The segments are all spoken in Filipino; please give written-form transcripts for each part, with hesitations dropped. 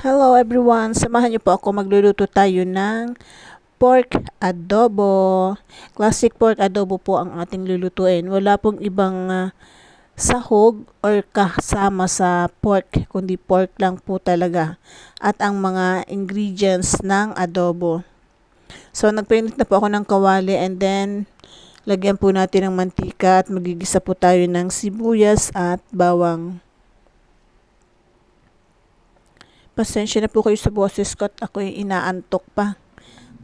Hello everyone! Samahan niyo po ako, magluluto tayo ng pork adobo. Classic pork adobo po ang ating lulutuin. Wala pong ibang sahog or kasama sa pork, kundi pork lang po talaga. At ang mga ingredients ng adobo. So nagpainit na po ako ng kawali and then lagyan po natin ng mantika at magigisa po tayo ng sibuyas at bawang. Pasensya na po kayo sa boses ko at ako'y inaantok pa.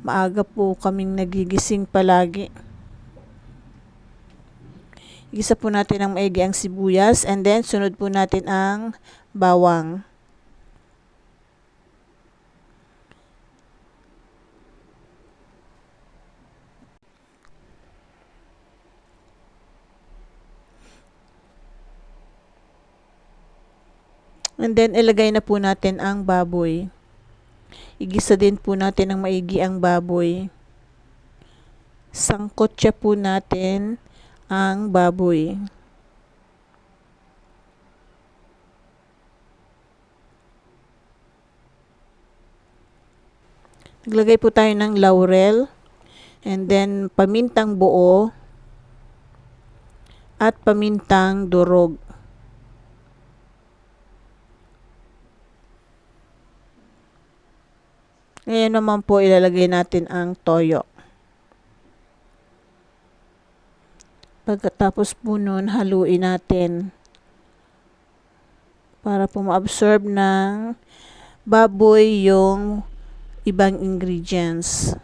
Maaga po kaming nagigising palagi. Igisa po natin ang maigi ang sibuyas and then sunod po natin ang bawang. And then ilagay na po natin ang baboy. Igisa din po natin ng maigi ang baboy. Sangkot siya po natin ang baboy. Naglagay po tayo ng laurel and then pamintang buo at pamintang durog. Ngayon naman po ilalagay natin ang toyo. Pagkatapos po nun, haluin natin para po ma-absorb ng baboy yung ibang ingredients.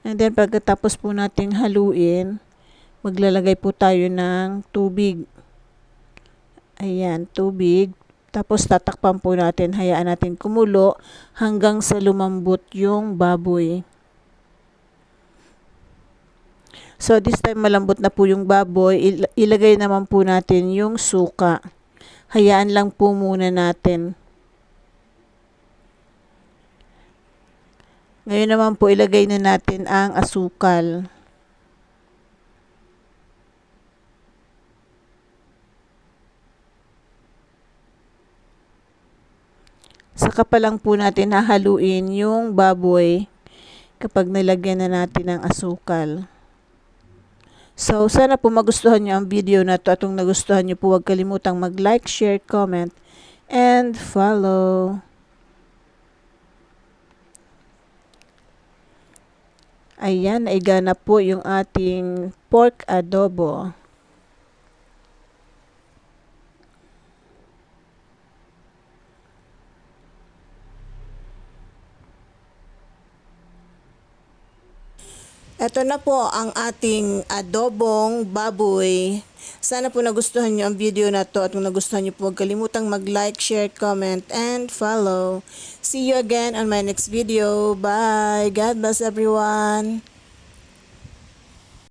And then pagkatapos po natin haluin, maglalagay po tayo ng tubig. Ayan, tubig. Tapos tatakpan po natin, hayaan natin kumulo hanggang sa lumambot yung baboy. So this time malambot na po yung baboy, ilagay naman po natin yung suka. Hayaan lang po muna natin. Ngayon naman po ilagay na natin ang asukal. Saka pa lang po natin hahaluin yung baboy kapag nilagyan na natin ng asukal. So, sana po magustuhan nyo ang video na to at kung nagustuhan nyo po, huwag kalimutang mag-like, share, comment, and follow. Ayan, naiga na po yung ating pork adobo. Ito na po ang ating adobong baboy. Sana po nagustuhan nyo ang video na to at kung nagustuhan nyo po, huwag kalimutang mag-like, share, comment, and follow. See you again on my next video. Bye! God bless everyone!